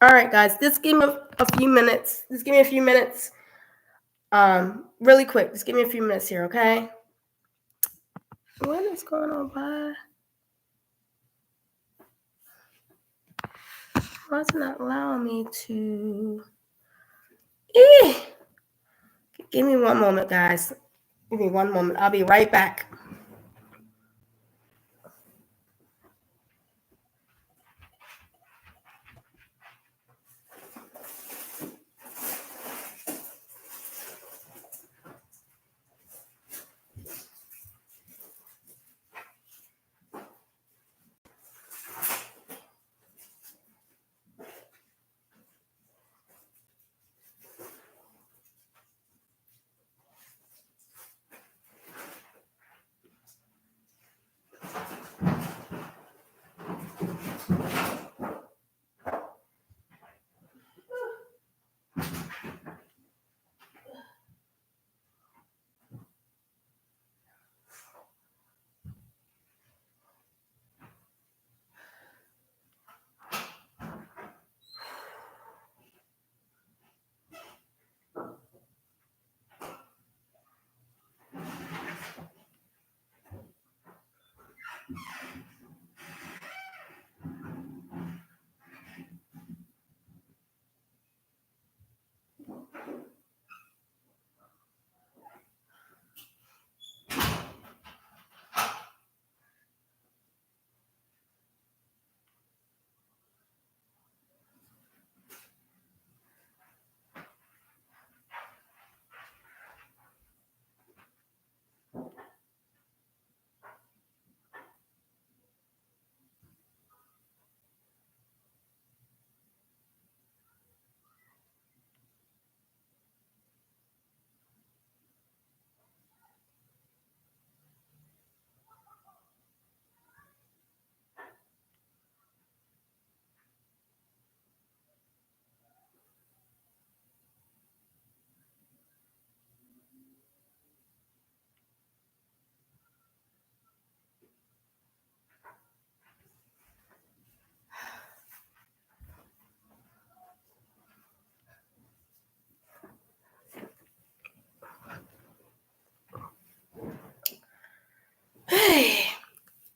All right, guys, just give me a few minutes. Just give me a few minutes. Really quick. Just give me a few minutes here, okay? What is going on, bud? Why is it not allowing me to? Give me one moment, guys. Give me one moment. I'll be right back.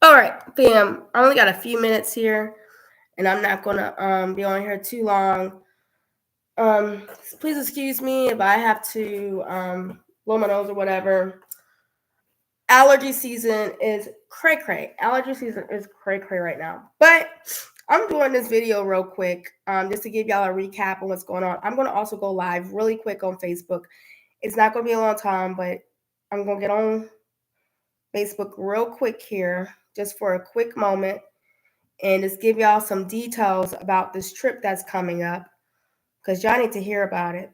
All right, fam. I only got a few minutes here, and I'm not gonna be on here too long. Please excuse me if I have to blow my nose or whatever. Allergy season is cray cray. Allergy season is cray cray right now. But I'm doing this video real quick, just to give y'all a recap on what's going on. I'm gonna also go live really quick on Facebook. It's not gonna be a long time, but I'm gonna get on Facebook real quick here, just for a quick moment, and just give y'all some details about this trip that's coming up, because y'all need to hear about it.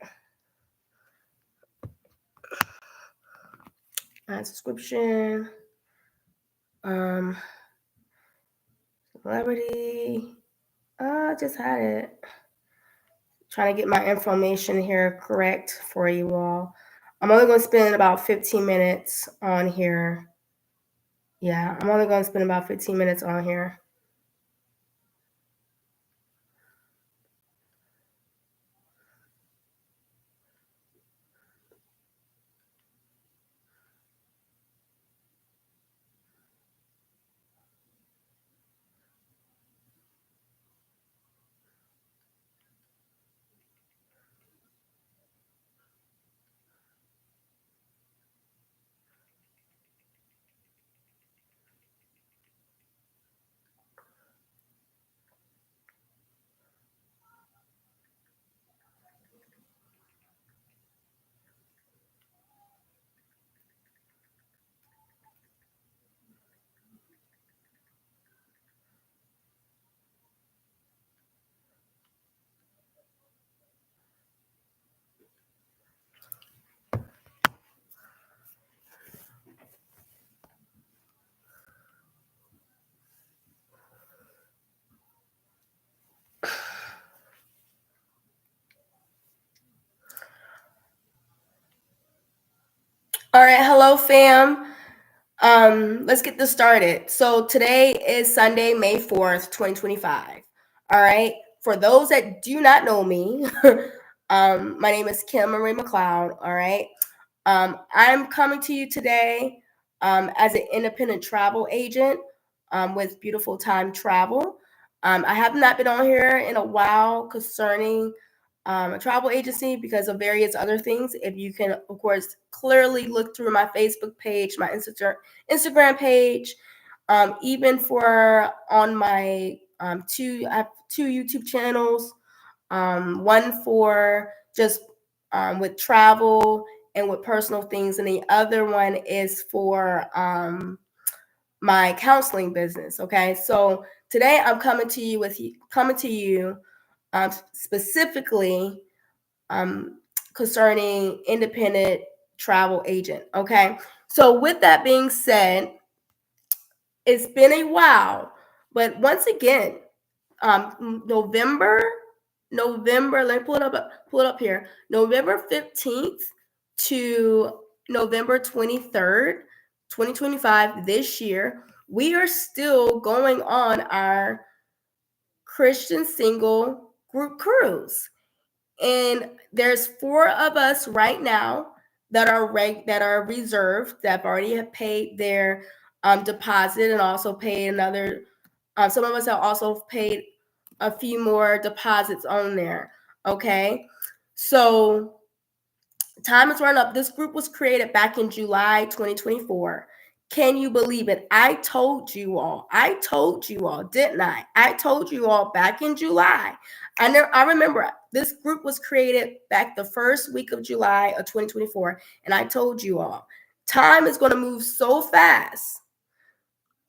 Subscription. Celebrity. I just had it. Trying to get my information here correct for you all. I'm only going to spend about 15 minutes on here. Yeah, I'm only going to spend about 15 minutes on here. All right, hello fam. Let's get this started. So today is Sunday, May 4th, 2025. All right. for those that do not know me, my name is Kim Marie McLeod. All right. I'm coming to you today as an independent travel agent with Beautiful Time Travel. I have not been on here in a while concerning a travel agency because of various other things. If you can, of course, clearly look through my Facebook page, my Instagram page, even for on my I have two YouTube channels. One for just with travel and with personal things, and the other one is for my counseling business. Okay, so today I'm coming to you specifically concerning independent travel agent. Okay, so with that being said, it's been a while, but once again, November. Let me pull it up here. November 15th to November 23rd, 2025, this year, we are still going on our Christian single group cruise. And there's 4 of us right now that are reserved, that already have paid their deposit and also paid another. Some of us have also paid a few more deposits on there. Okay, so time is running up. This group was created back in July 2024. Can you believe it? I told you all, didn't I? I told you all back in July. I remember this group was created back the first week of July of 2024. And I told you all, time is going to move so fast.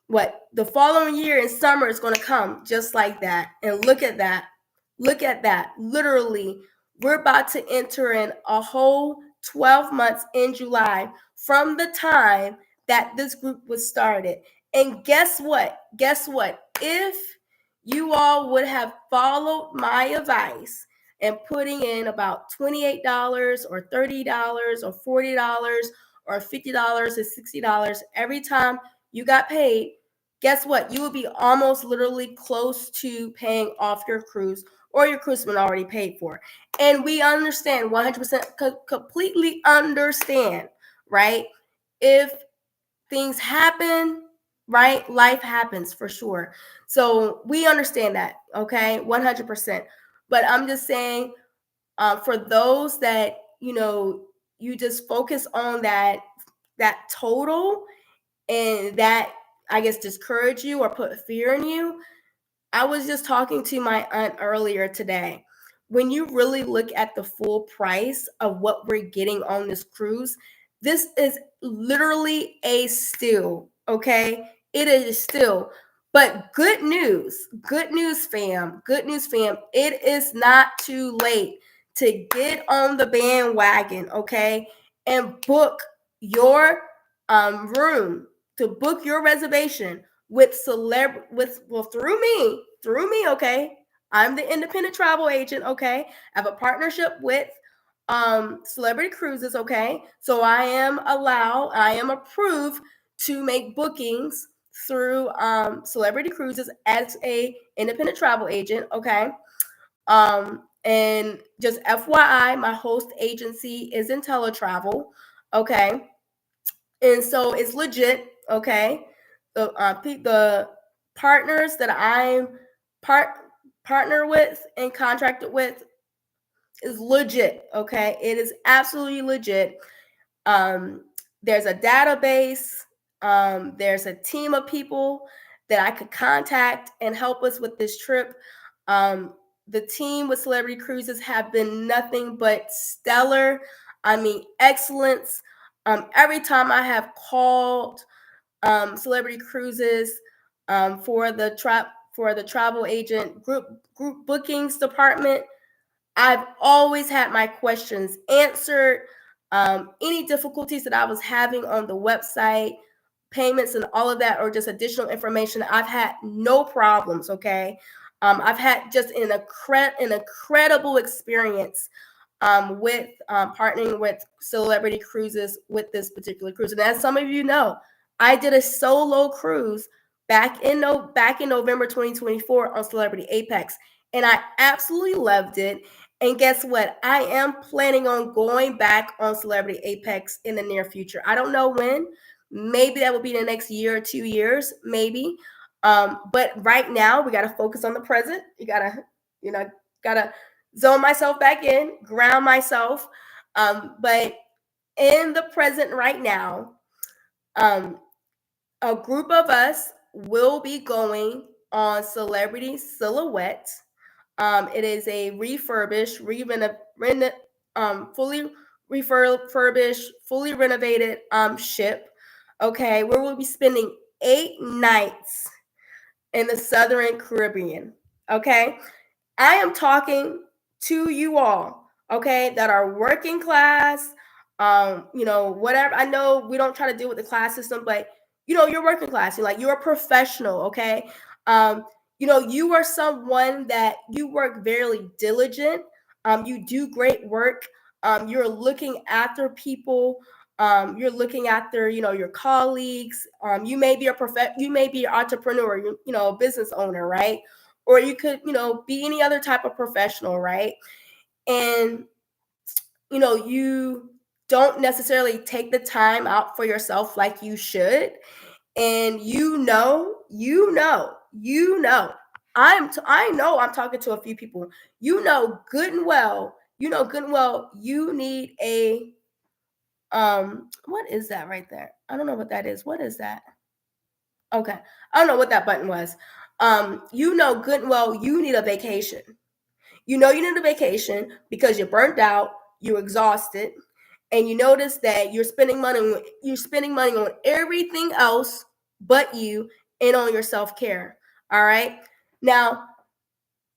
What the following year in summer is going to come just like that. And look at that. Literally, we're about to enter in a whole 12 months in July from the time that this group was started. And guess what? If you all would have followed my advice and putting in about $28 or $30 or $40 or $50 or $60 every time you got paid, guess what? You would be almost literally close to paying off your cruise, or your cruise has been already paid for. And we understand 100%, completely understand, right? If things happen, right? Life happens for sure. So we understand that, okay? 100%. But I'm just saying, for those that, you just focus on that total, and that, I guess, discourage you or put fear in you. I was just talking to my aunt earlier today. When you really look at the full price of what we're getting on this cruise, this is literally a steal, okay? It is a steal. But good news, fam. It is not too late to get on the bandwagon, okay? And book your room, to book your reservation with through me, okay? I'm the independent travel agent, okay? I have a partnership with Celebrity Cruises, okay? So I am approved to make bookings through Celebrity Cruises as a independent travel agent, okay? And just FYI, my host agency is IntelliTravel, okay? And so it's legit, okay? The partners that I'm partner with and contracted with is legit, okay? It is absolutely legit. There's a database. There's a team of people that I could contact and help us with this trip. The team with Celebrity Cruises have been nothing but stellar. I mean, excellence. Every time I have called Celebrity Cruises for the travel agent group bookings department, I've always had my questions answered. Any difficulties that I was having on the website, payments and all of that, or just additional information, I've had no problems, okay? I've had just an incredible experience with partnering with Celebrity Cruises with this particular cruise. And as some of you know, I did a solo cruise back in November 2024 on Celebrity Apex. and I absolutely loved it. And guess what? I am planning on going back on Celebrity Apex in the near future. I don't know when. Maybe that will be the next year or 2 years, maybe. But right now, we got to focus on the present. You know, gotta zone myself back in, ground myself. But in the present right now, um, a group of us will be going on Celebrity Silhouette. It is a refurbished, fully refurbished, fully renovated ship. Okay, where we'll be spending 8 nights in the Southern Caribbean. Okay, I am talking to you all, okay, that are working class, whatever. I know we don't try to deal with the class system, but you're working class. You're a professional, okay? Um, you are someone that you work very diligent. You do great work. You're looking after people. You're looking after, your colleagues. You may be an entrepreneur, a business owner, right? Or you could, be any other type of professional, right? And, you don't necessarily take the time out for yourself like you should. And I know I'm talking to a few people. Good and well, you need a what is that right there? I don't know what that is. What is that? Okay. I don't know what that button was. Good and well, you need a vacation. You need a vacation because you're burnt out, you're exhausted, and you notice that you're spending money on everything else but you and on your self-care. All right. Now,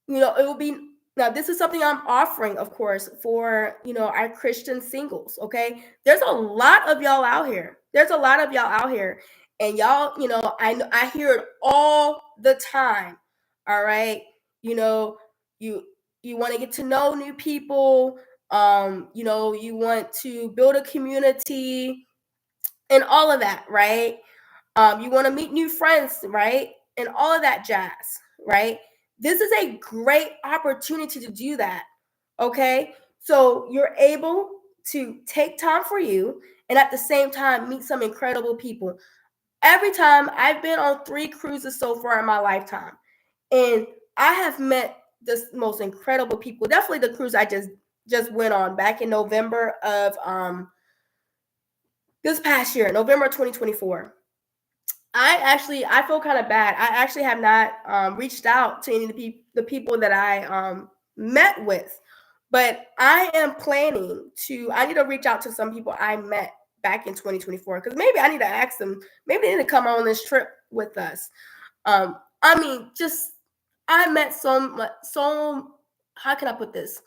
it will be now this is something I'm offering, of course, for our Christian singles. Okay. There's a lot of y'all out here. And y'all, I hear it all the time. All right. You know, you you want to get to know new people. You want to build a community and all of that, right? You want to meet new friends, right? And all of that jazz, right? This is a great opportunity to do that. Okay. So you're able to take time for you and at the same time meet some incredible people. Every time I've been on 3 cruises so far in my lifetime, and I have met the most incredible people. Definitely the cruise I just went on back in November of this past year, November 2024. I feel kind of bad. I actually have not reached out to any of the people that I met with, but I am planning to. I need to reach out to some people I met back in 2024 because maybe I need to ask them. Maybe they need to come on this trip with us. I mean, just I met so. How can I put this?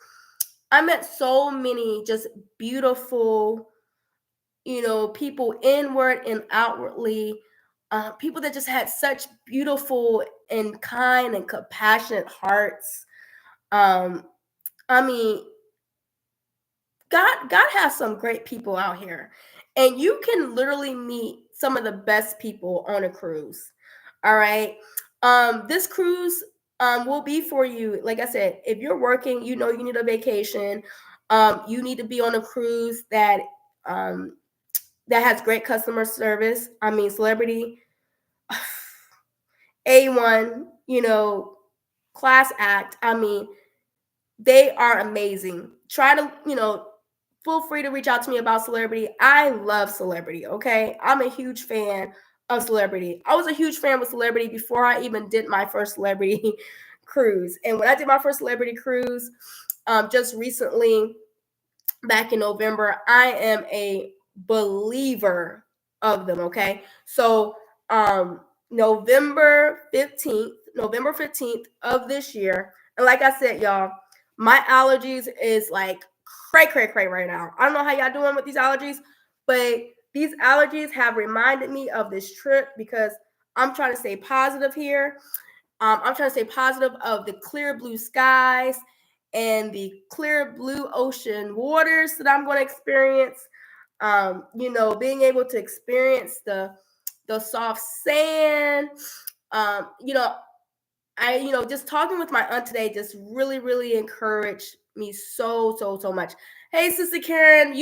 I met so many just beautiful, people inward and outwardly, people that just had such beautiful and kind and compassionate hearts. Um, I mean, God has some great people out here, and you can literally meet some of the best people on a cruise. All right, this cruise will be for you. Like I said, if you're working, you need a vacation. You need to be on a cruise um, that has great customer service. I mean, Celebrity A1, class act. I mean, they are amazing. Try to, feel free to reach out to me about Celebrity. I love Celebrity, okay? I'm a huge fan of Celebrity. I was a huge fan with Celebrity before I even did my first Celebrity cruise. And when I did my first Celebrity cruise, just recently, back in November, I am a believer of them, okay? So, November 15th, November 15th of this year, and like I said, y'all, my allergies is like cray right now. I don't know how y'all doing with these allergies, but these allergies have reminded me of this trip because I'm trying to stay positive here. I'm trying to stay positive of the clear blue skies and the clear blue ocean waters that I'm going to experience. Being able to experience the soft sand. Um, you know, just talking with my aunt today just really, really encouraged me so, so, so much. Hey, Sister Karen,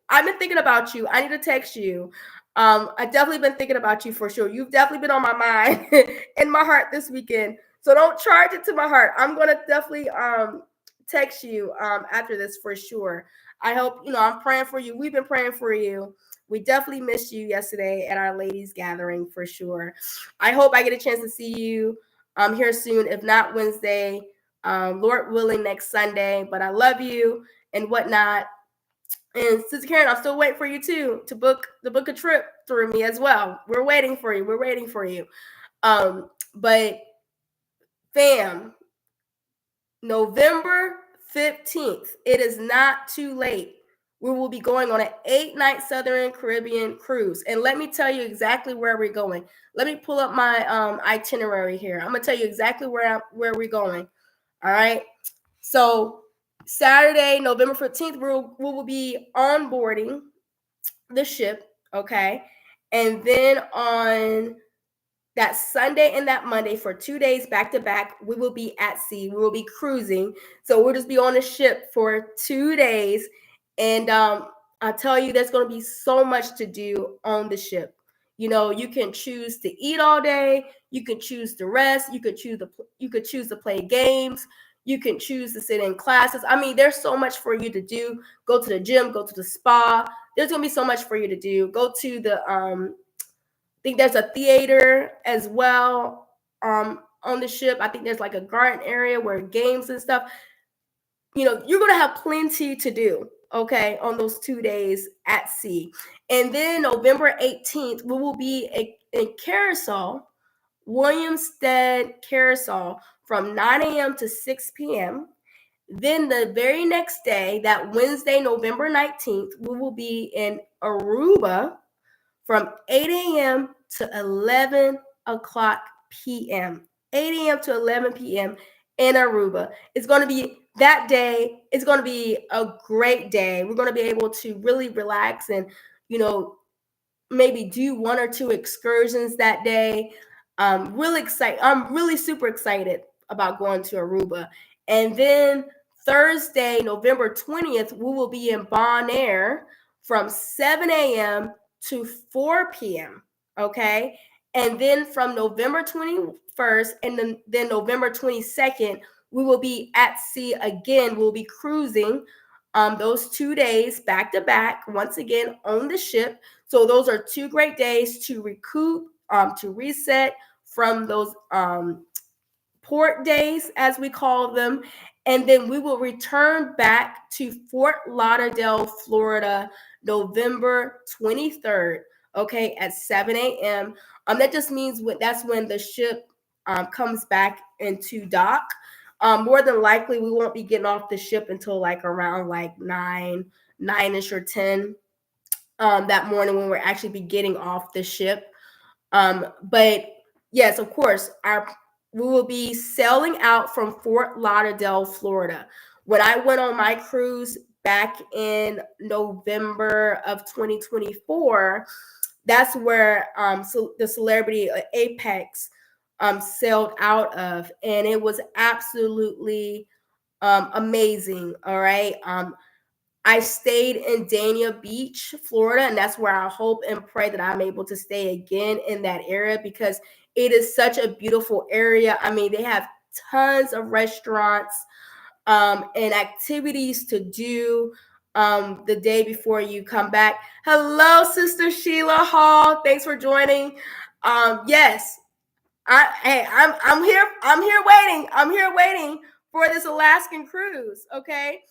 I've been thinking about you. I need to text you. I definitely been thinking about you for sure. You've definitely been on my mind in my heart this weekend. So don't charge it to my heart. I'm gonna definitely text you after this for sure. I hope I'm praying for you. We've been praying for you. We definitely missed you yesterday at our ladies gathering for sure. I hope I get a chance to see you here soon, if not Wednesday, Lord willing, next Sunday. But I love you and whatnot. And Sister Karen, I'm still waiting for you too to book a trip through me as well. We're waiting for you. We're waiting for you. But fam, November 15th, it is not too late. We will be going on an 8-night Southern Caribbean cruise. And let me tell you exactly where we're going. Let me pull up my itinerary here. I'm going to tell you exactly where we're going. All right. So Saturday, November 15th, we will be onboarding the ship. Okay. And then on that Sunday and that Monday, for 2 days back to back, we will be at sea. We will be cruising. So we'll just be on the ship for 2 days. And I tell you, there's going to be so much to do on the ship. You can choose to eat all day. You can choose to rest. You could choose to play games. You can choose to sit in classes. I mean, there's so much for you to do. Go to the gym, go to the spa. There's going to be so much for you to do. Go to the think there's a theater as well on the ship. I think there's like a garden area where games and stuff. You're going to have plenty to do, okay, on those 2 days at sea. And then November 18th, we will be in Curacao, Williamstead, Curacao, from 9 a.m. to 6 p.m. Then the very next day, that Wednesday, November 19th, we will be in Aruba from 8 a.m. to 11 o'clock p.m. 8 a.m. to 11 p.m. in Aruba. It's going to be that day. It's going to be a great day. We're going to be able to really relax and, maybe do 1 or 2 excursions that day. Really excited. I'm really super excited about going to Aruba. And then Thursday, November 20th, we will be in Bonaire from 7 a.m. to 4 p.m. Okay. And then from November 21st and then November 22nd, we will be at sea again. We'll be cruising those 2 days back to back, once again on the ship. So those are 2 great days to recoup, to reset from those port days, as we call them. And then we will return back to Fort Lauderdale, Florida, November 23rd, okay, at 7 a.m. That just means that's when the ship comes back into dock. More than likely, we won't be getting off the ship until around 9-ish or 10 that morning, when we're actually be getting off the ship. But yes, of course, we will be sailing out from Fort Lauderdale, Florida. When I went on my cruise back in November of 2024, that's where the Celebrity Apex sailed out of, and it was absolutely amazing. All right. I stayed in Dania Beach, Florida, and that's where I hope and pray that I'm able to stay again in that area, because it is such a beautiful area. I mean, they have tons of restaurants and activities to do the day before you come back. Hello, Sister Sheila Hall. Thanks for joining. Yes, I'm here. I'm here waiting. I'm here waiting for this Alaskan cruise. Okay.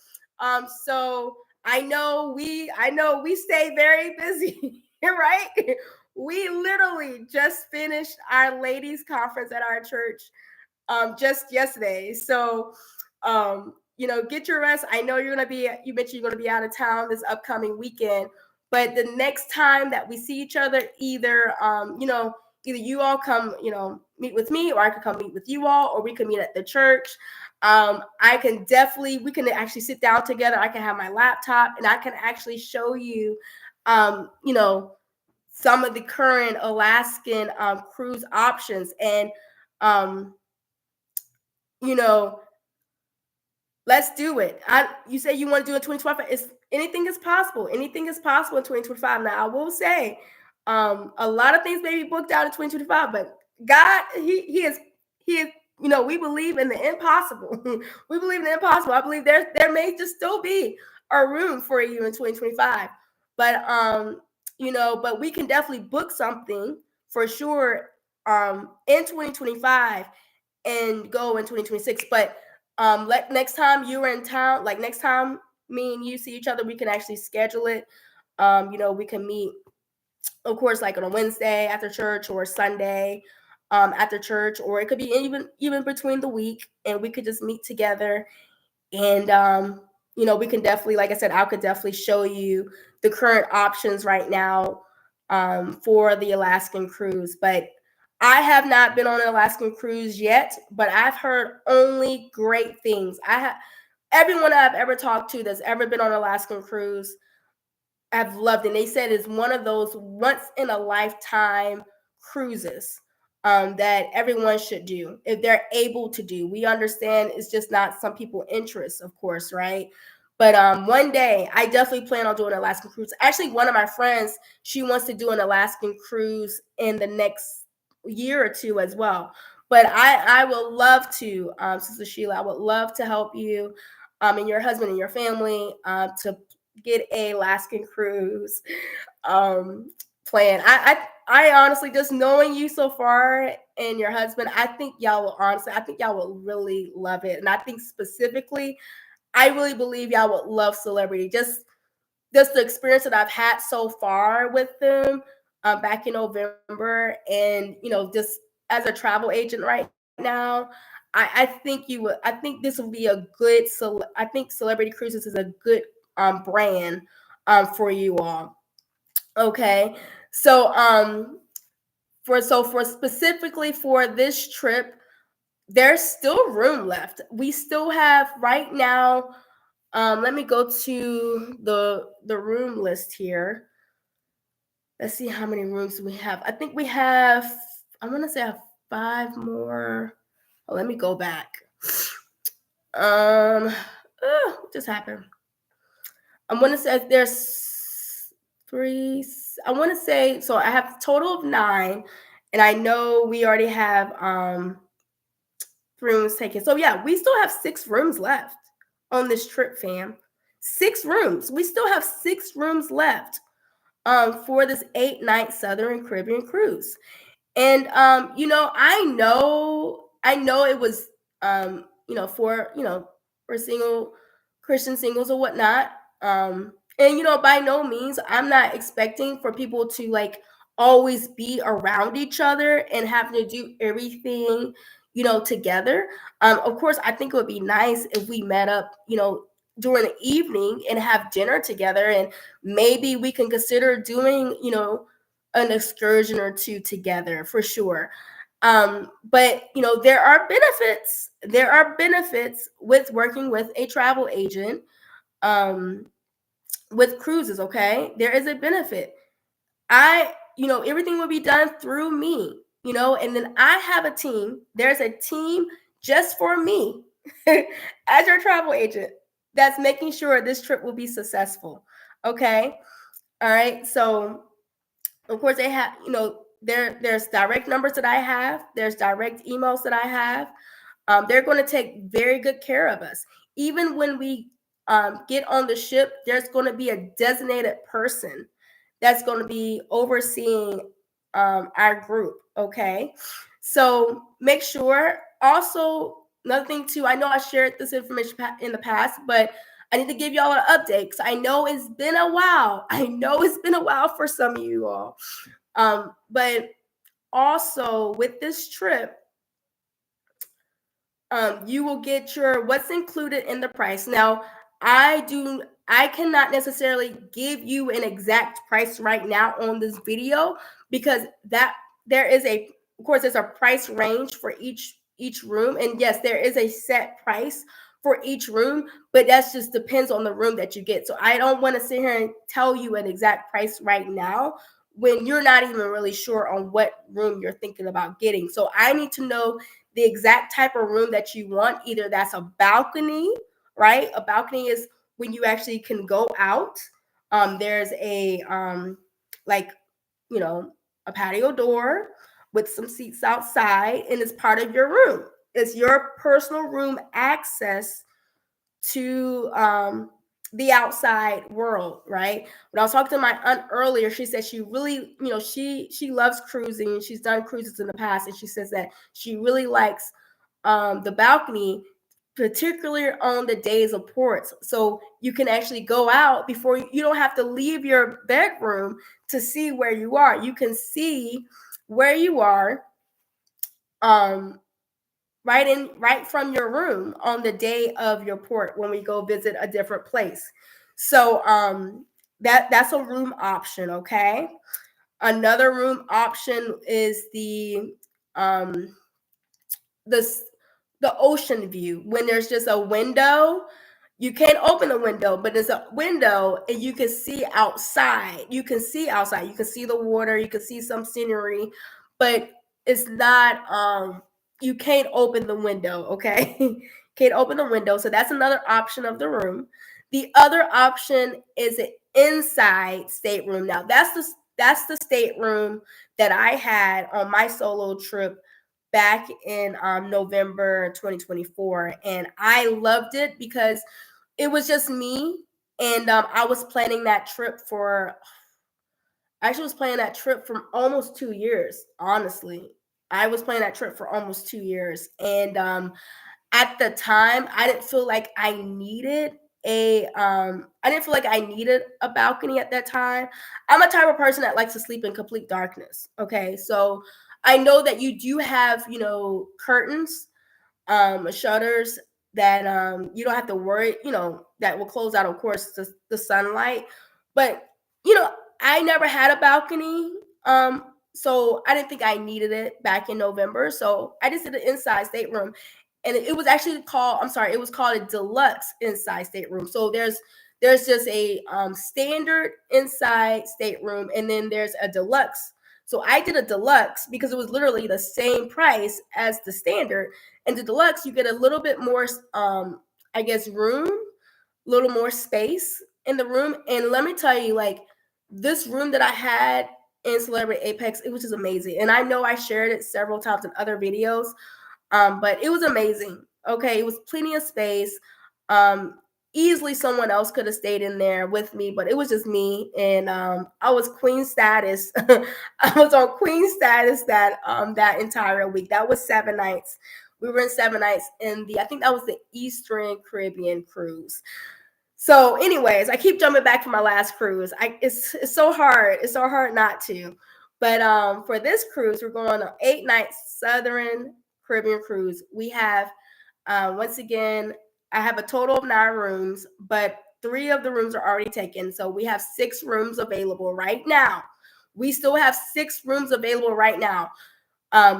So I know we stay very busy, right? We literally just finished our ladies conference at our church just yesterday. So get your rest. I know you mentioned you're gonna be out of town this upcoming weekend, but the next time that we see each other, either either you all come, meet with me, or I could come meet with you all, or we can meet at the church. We can actually sit down together. I can have my laptop and I can actually show you, some of the current Alaskan cruise options. And you know, let's do it. You say you want to do it 2025. Anything is possible. Anything is possible in 2025. Now I will say, a lot of things may be booked out in 2025, but God, He is. We believe in the impossible. We believe in the impossible. I believe there may just still be a room for you in 2025, but but we can definitely book something for sure in 2025 and go in 2026. But next time you're in town, like next time me and you see each other, we can actually schedule it. We can meet, of course, like on a Wednesday after church or Sunday after church, or it could be even between the week, and we could just meet together. And we can definitely, like I said, I could definitely show you the current options right now for the Alaskan cruise. But I have not been on an Alaskan cruise yet, but I've heard only great things. Everyone I've ever talked to that's ever been on an Alaskan cruise, I've loved it. And they said it's one of those once in a lifetime cruises that everyone should do if they're able to do. We understand it's just not some people's interests, of course, right? But one day I definitely plan on doing an Alaskan cruise. Actually, one of my friends, she wants to do an Alaskan cruise in the next year or two as well. But I will love to, Sister Sheila, I would love to help you and your husband and your family to get a Alaskan cruise plan. I honestly, just knowing you so far and your husband, I think y'all will really love it. And I think specifically, I really believe y'all would love Celebrity. Just the experience that I've had so far with them back in November, and just as a travel agent right now, I think you would. I think this will be a good. I think Celebrity Cruises is a good brand for you all. Okay, so for specifically for this trip, there's still room left. We still have right now. Let me go to the room list here. Let's see how many rooms we have. I think we have. I want to say I have 5 more. Oh, let me go back. What just happened? I'm gonna say there's 3. I want to say so. I have a total of 9, and I know we already have rooms taken. So yeah, we still have 6 rooms left on this trip, fam. 6 rooms. We still have 6 rooms left for this 8-night Southern Caribbean cruise. And I know it was for single Christian singles or whatnot. And by no means I'm not expecting for people to like always be around each other and having to do everything together. Of course, I think it would be nice if we met up during the evening and have dinner together, and maybe we can consider doing an excursion or two together for sure. But there are benefits. There are benefits with working with a travel agent with cruises. Okay, there is a benefit. Everything will be done through me. And then I have a team. There's a team just for me as your travel agent that's making sure this trip will be successful. Okay, all right. So of course they have there's direct numbers that I have, there's direct emails that I have. They're going to take very good care of us. Even when we get on the ship, there's going to be a designated person that's going to be overseeing our group. Okay, so make sure. Also, another thing too, I know I shared this information in the past, but I need to give y'all an update because I know it's been a while. I know it's been a while for some of you all. But also with this trip, you will get your what's included in the price. Now, I cannot necessarily give you an exact price right now on this video because there is of course there's a price range for each room, and yes, there is a set price for each room, but that just depends on the room that you get. So I don't want to sit here and tell you an exact price right now when you're not even really sure on what room you're thinking about getting. So I need to know the exact type of room that you want. Either that's a balcony, right? A balcony is when you actually can go out. There's a like, you know, a patio door with some seats outside, and it's part of your room. It's your personal room access to the outside world, right? When I was talking to my aunt earlier, she said she really, you know, she loves cruising. She's done cruises in the past, and she says that she really likes the balcony, particularly on the days of ports. So you can actually go out before you don't have to leave your bedroom to see where you are. You can see where you are right from your room on the day of your port when we go visit a different place. So that's a room option, okay? Another room option is um the the ocean view. When there's just a window, you can't open the window, but there's a window and you can see outside. You can see outside. You can see the water, you can see some scenery, but it's not you can't open the window, okay? Can't open the window. So that's another option of the room. The other option is an inside stateroom. Now that's the stateroom that I had on my solo trip back in November 2024, and I loved it because it was just me, and I was planning that trip for. I actually was planning that trip for almost 2 years. Honestly, I was planning that trip for almost 2 years, and at the time, I didn't feel like I needed a balcony at that time. I'm a type of person that likes to sleep in complete darkness. Okay, so I know that you do have, you know, curtains, shutters that you don't have to worry, you know, that will close out, of course, the sunlight. But you know, I never had a balcony, so I didn't think I needed it back in November. So I just did an inside stateroom, and it was actually called. I'm sorry, it was called a deluxe inside stateroom. So there's just a standard inside stateroom, and then there's a deluxe. So I did a deluxe because it was literally the same price as the standard. And the deluxe, you get a little bit more, I guess, room, a little more space in the room. And let me tell you, like, this room that I had in Celebrity Apex, it was just amazing. And I know I shared it several times in other videos, but it was amazing. Okay, it was plenty of space. Um, Easily someone else could have stayed in there with me, but it was just me, and I was queen status. I was on queen status that entire week. That was 7 nights. We were in 7 nights in I think that was the Eastern Caribbean cruise. So, anyways, I keep jumping back to my last cruise. It's so hard. It's so hard not to. But for this cruise, we're going on 8 nights Southern Caribbean cruise. We have once again, I have a total of 9 rooms, but 3 of the rooms are already taken. So we have 6 rooms available right now. We still have 6 rooms available right now.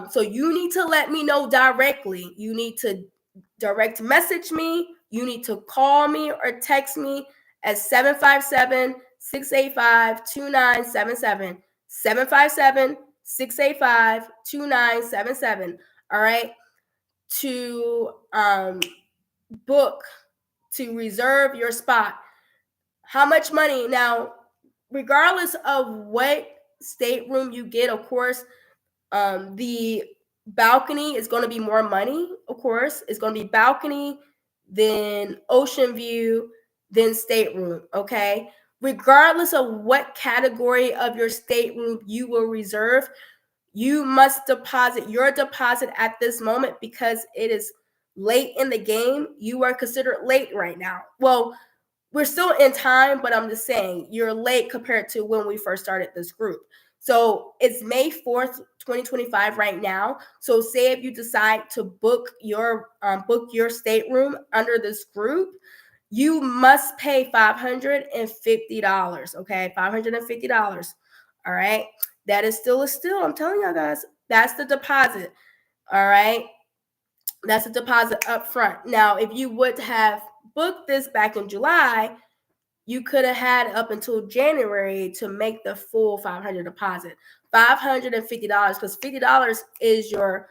So you need to let me know directly. You need to direct message me. You need to call me or text me at 757-685-2977. 757-685-2977. All right. To book, to reserve your spot. How much money? Now, regardless of what stateroom you get, of course, the balcony is going to be more money. Of course, it's going to be balcony, then ocean view, then stateroom. Okay, regardless of what category of your stateroom you will reserve, you must deposit your deposit at this moment because it is late in the game. You are considered late right now. Well, we're still in time, but I'm just saying you're late compared to when we first started this group. So it's May 4th, 2025 right now. So say if you decide to book your stateroom under this group, you must pay $550. Okay, $550. All right. That is still a steal. I'm telling y'all guys, that's the deposit. All right. That's a deposit up front. Now, if you would have booked this back in July, you could have had up until January to make the full 500 deposit. $550, because $50 is your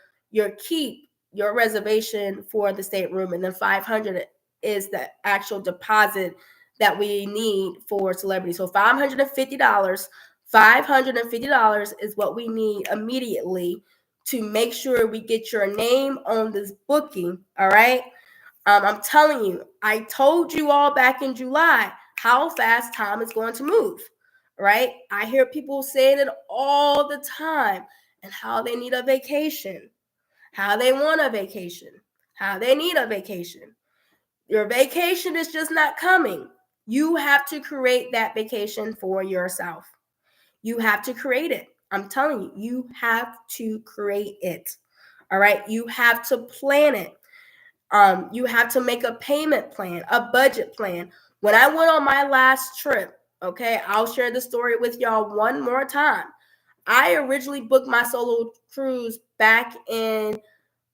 keep your reservation for the stateroom, and then $500 is the actual deposit that we need for celebrity. So $550 is what we need immediately to make sure we get your name on this booking. All right. I'm telling you, I told you all back in July how fast time is going to move, right? I hear people saying it all the time, and how they need a vacation, how they want a vacation, how they need a vacation. Your vacation is just not coming. You have to create that vacation for yourself. You have to create it. I'm telling you, you have to create it. All right. You have to plan it. You have to make a payment plan, a budget plan. When I went on my last trip, okay, I'll share the story with y'all one more time. I originally booked my solo cruise back in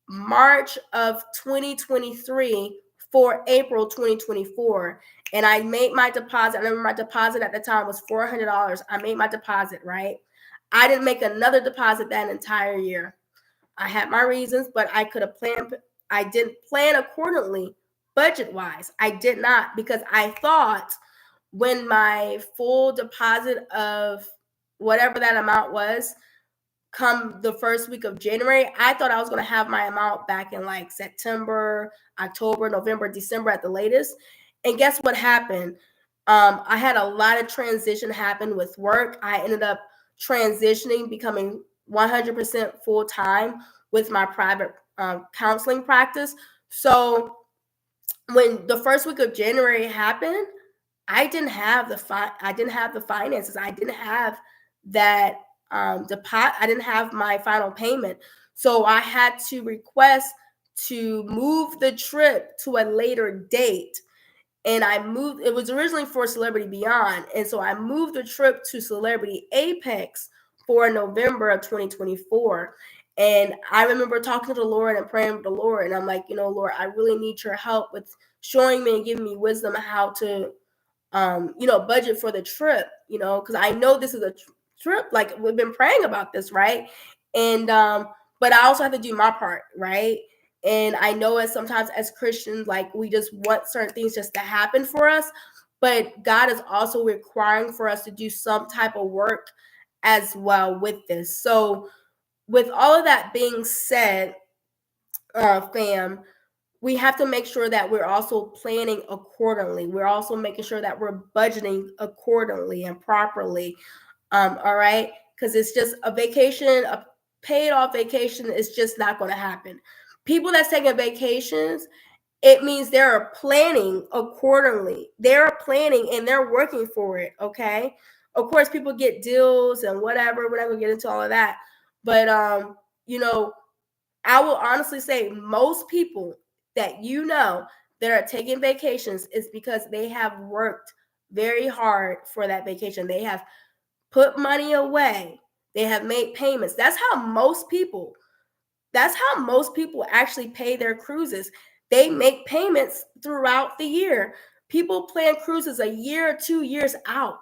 March of 2023 for April 2024. And I made my deposit. I remember my deposit at the time was $400. I made my deposit, right? I didn't make another deposit that entire year. I had my reasons, but I could have planned. I didn't plan accordingly, budget wise. I did not, because I thought when my full deposit of whatever that amount was, come the first week of January, I thought I was going to have my amount back in like September, October, November, December at the latest. And guess what happened? I had a lot of transition happen with work. I ended up transitioning, becoming 100% full time with my private counseling practice. So when the first week of January happened, I didn't have the finances. I didn't have that deposit. I didn't have my final payment. So I had to request to move the trip to a later date. And I moved, it was originally for Celebrity Beyond. And so I moved the trip to Celebrity Apex for November of 2024. And I remember talking to the Lord and praying with the Lord. And I'm like, Lord, I really need your help with showing me and giving me wisdom how to budget for the trip, because I know this is a trip. Like, we've been praying about this, right? And but I also have to do my part, right? And I know as sometimes as Christians, like, we just want certain things just to happen for us, but God is also requiring for us to do some type of work as well with this. So with all of that being said, fam, we have to make sure that we're also planning accordingly. We're also making sure that we're budgeting accordingly and properly. All right. Because it's just a vacation, a paid off vacation is just not going to happen. People that's taking vacations, it means they're planning accordingly. They're planning and they're working for it. Okay. Of course, people get deals and whatever. We're not going to get into all of that. But, I will honestly say most people that that are taking vacations is because they have worked very hard for that vacation. They have put money away. They have made payments. That's how most people actually pay their cruises. They make payments throughout the year. People plan cruises a year or 2 years out,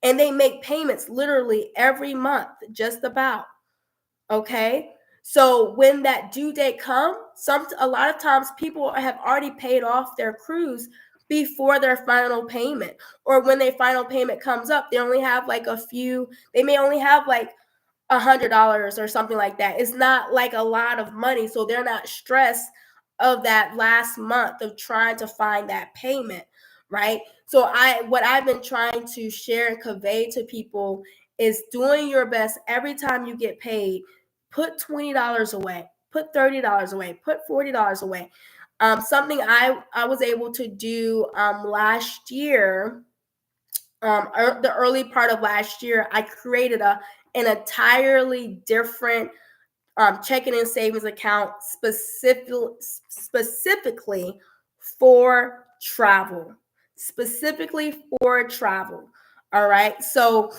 and they make payments literally every month, just about. Okay. So when that due date comes, a lot of times people have already paid off their cruise before their final payment. Or when their final payment comes up, they only have like they may only have like $100 or something like that. It's not like a lot of money. So they're not stressed of that last month of trying to find that payment. Right. So what I've been trying to share and convey to people is doing your best every time you get paid. Put $20 away, put $30 away, put $40 away. Something I was able to do last year, the early part of last year, I created an entirely different checking and savings account specifically for travel. All right. So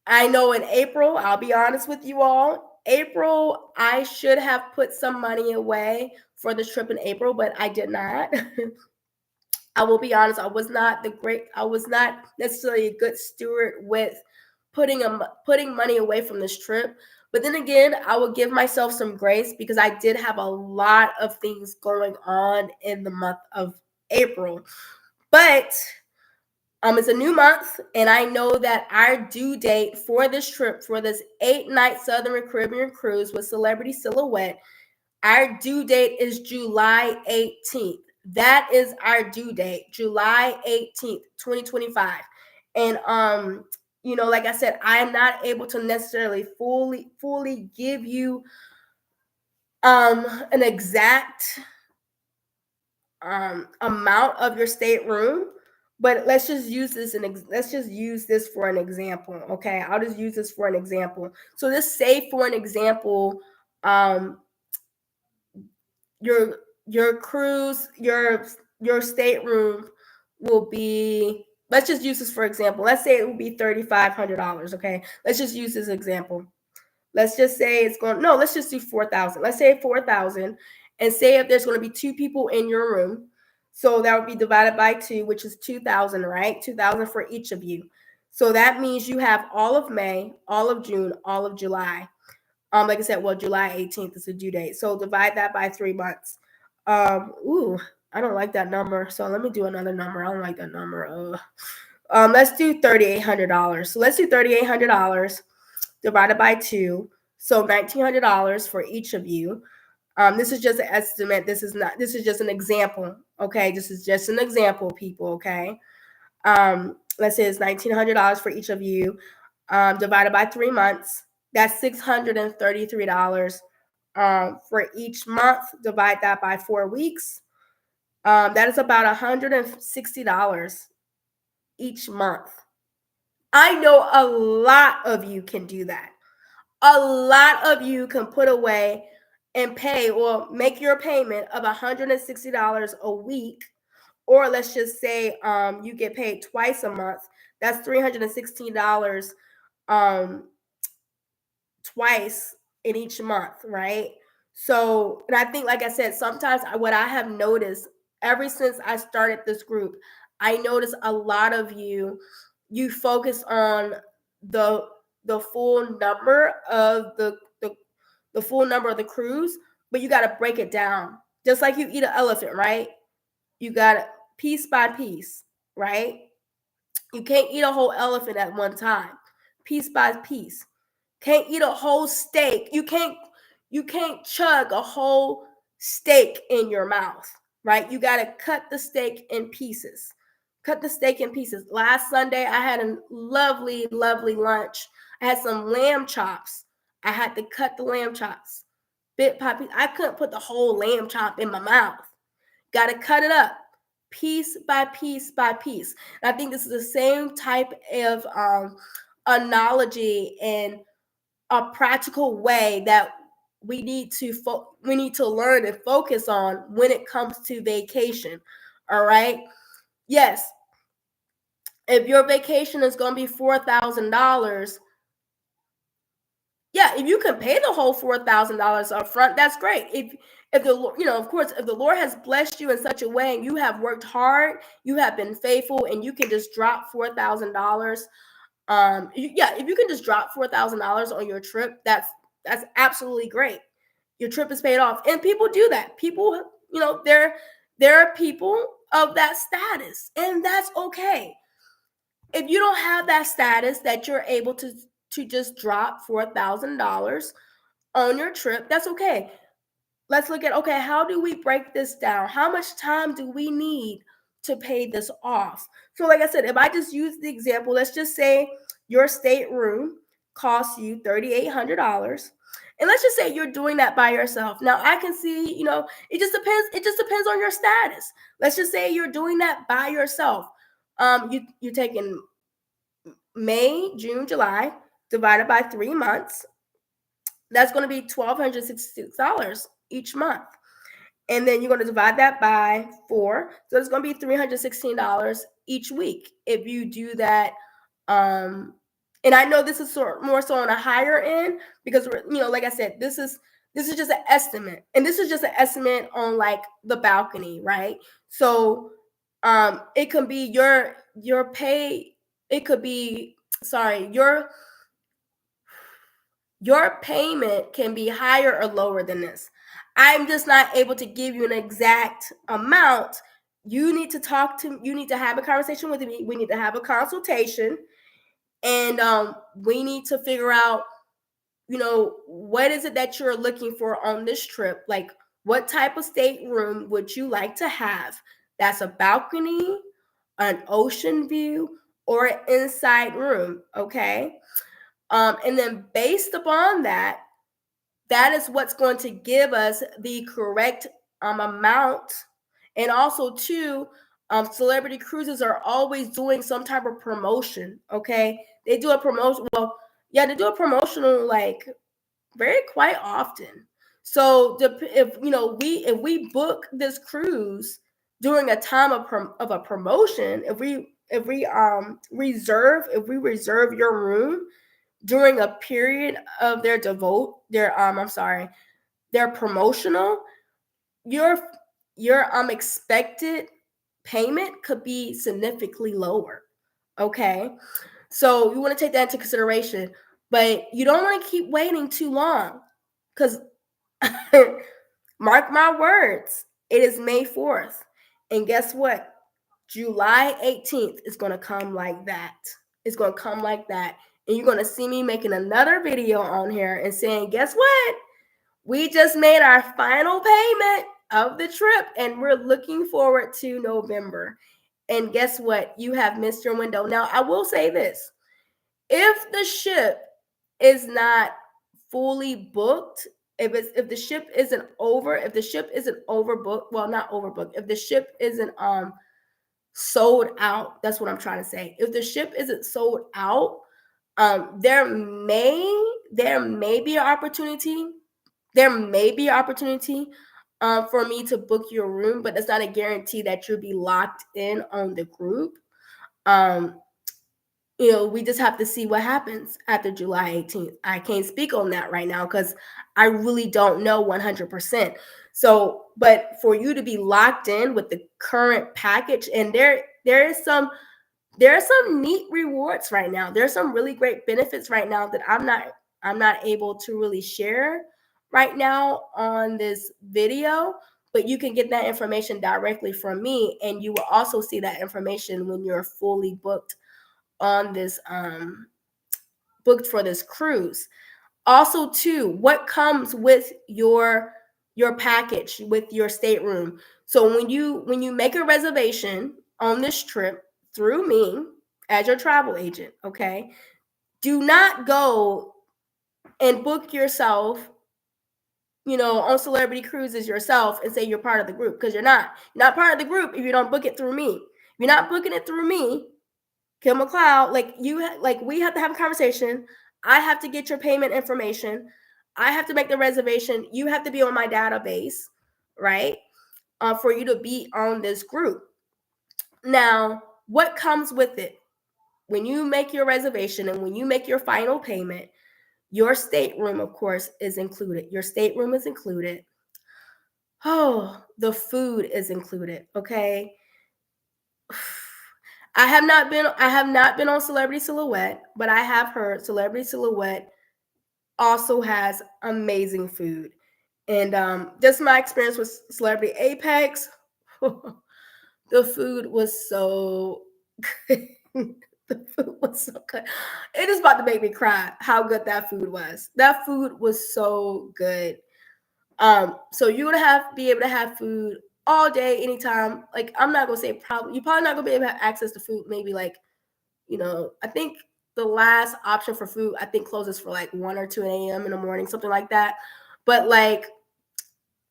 I know in April, I'll be honest with you all, April, I should have put some money away for this trip in April, but I did not. I will be honest, I was not necessarily a good steward with putting money away from this trip. But then again, I will give myself some grace because I did have a lot of things going on in the month of April. But it's a new month, and I know that our due date for this trip, for this 8-night Southern Caribbean cruise with Celebrity Silhouette, our due date is July 18th. That is our due date, July 18th, 2025. And like I said, I am not able to necessarily fully give you an exact amount of your stateroom, but let's just use this for an example. Okay, I'll just use this for an example. So just say for an example, your cruise, your stateroom will be, let's just use this for example. Let's say it will be $3,500. Okay, let's just use this example. Let's just say let's just do 4,000. Let's say 4,000, and say if there's going to be 2 people in your room, so that would be divided by 2, which is 2,000, right? 2,000 for each of you. So that means you have all of May, all of June, all of July. Like I said, well, July 18th is the due date. So divide that by 3 months. I don't like that number. So let me do another number. I don't like that number. Let's do $3,800. So let's do $3,800 divided by 2. So $1,900 for each of you. This is just an estimate. This is just an example. Okay. This is just an example, people. Okay. Let's say it's $1,900 for each of you, divided by 3 months. That's $633 for each month. Divide that by 4 weeks. That is about $160 each month. I know a lot of you can do that. A lot of you can put away and pay or make your payment of $160 a week, or let's just say you get paid twice a month. That's $316 twice in each month, right? So, and I think, like I said, sometimes what I have noticed ever since I started this group, I noticed a lot of you focus on the full number of the full number of the cruise, but you got to break it down. Just like you eat an elephant, right? You got to piece by piece, right? You can't eat a whole elephant at one time. Piece by piece. Can't eat a whole steak. You can't chug a whole steak in your mouth, right? You got to cut the steak in pieces. Cut the steak in pieces. Last Sunday, I had a lovely, lovely lunch. I had some lamb chops. I had to cut the lamb chops bit by piece. I couldn't put the whole lamb chop in my mouth. Got to cut it up piece by piece by piece. And I think this is the same type of analogy and a practical way that we need to learn and focus on when it comes to vacation. All right. Yes. If your vacation is going to be $4,000, yeah, if you can pay the whole $4,000 up front, that's great. If the of course, if the Lord has blessed you in such a way and you have worked hard, you have been faithful, and you can just drop $4,000. If you can just drop $4,000 on your trip, that's absolutely great. Your trip is paid off, and people do that. People, there are people of that status, and that's okay. If you don't have that status that you're able to just drop $4,000 on your trip, that's okay. Let's look at, okay, how do we break this down? How much time do we need to pay this off? So like I said, if I just use the example, let's just say your stateroom costs you $3,800. And let's just say you're doing that by yourself. Now I can see, it just depends on your status. Let's just say you're doing that by yourself. You're taking May, June, July, divided by 3 months. That's going to be $1,266 each month. And then you're going to divide that by 4. So it's going to be $316 each week if you do that. And I know this is more so on a higher end because, like I said, this is just an estimate. And this is just an estimate on like the balcony, right? So it can be your pay. It could be, sorry, your payment can be higher or lower than this. I'm just not able to give you an exact amount. You need to have a conversation with me. We need to have a consultation, and we need to figure out, what is it that you're looking for on this trip? Like, what type of stateroom would you like to have? That's a balcony, an ocean view, or an inside room, okay? And then based upon that, that is what's going to give us the correct amount. And also, too, celebrity cruises are always doing some type of promotion, okay? They do a promotion. Well, yeah, they do a promotional like very quite often. So if we book this cruise during a time of a promotion, if we reserve your room during a period of their promotional, your expected payment could be significantly lower. Okay, so you want to take that into consideration, but you don't want to keep waiting too long, because mark my words, it is May 4th, and guess what? July 18th is going to come like that. It's going to come like that. And you're going to see me making another video on here and saying, guess what? We just made our final payment of the trip, and we're looking forward to November. And guess what? You have missed your window. Now, I will say this. If the ship is not fully booked, if the ship isn't overbooked, well, not overbooked, if the ship isn't sold out, that's what I'm trying to say. If the ship isn't sold out, there may be an opportunity. There may be an opportunity for me to book your room, but it's not a guarantee that you'll be locked in on the group. We just have to see what happens after July 18th. I can't speak on that right now because I really don't know 100%. So, but for you to be locked in with the current package, and there are some neat rewards right now. There's some really great benefits right now that I'm not able to really share right now on this video, but you can get that information directly from me, and you will also see that information when you're fully booked on this booked for this cruise. Also, too, what comes with your package, with your stateroom. So when you make a reservation on this trip through me as your travel agent, okay, do not go and book yourself, on Celebrity Cruises yourself and say you're part of the group, because you're not. You're not part of the group if you don't book it through me. If you're not booking it through me, Kim McLeod, we have to have a conversation. I have to get your payment information. I have to make the reservation. You have to be on my database, right? For you to be on this group. Now, what comes with it? When you make your reservation and when you make your final payment, your stateroom, of course, is included. Your stateroom is included. Oh, the food is included, okay? I have not been on Celebrity Silhouette, but I have heard Celebrity Silhouette also has amazing food. And just my experience with Celebrity Apex, the food was so good. The food was so good. It is about to make me cry how good that food was. That food was so good. So you're gonna be able to have food all day, anytime. Like, I'm not gonna say probably, you're probably not gonna be able to have access to food. Maybe like, I think the last option for food, I think, closes for like 1 or 2 a.m. in the morning, something like that. But like,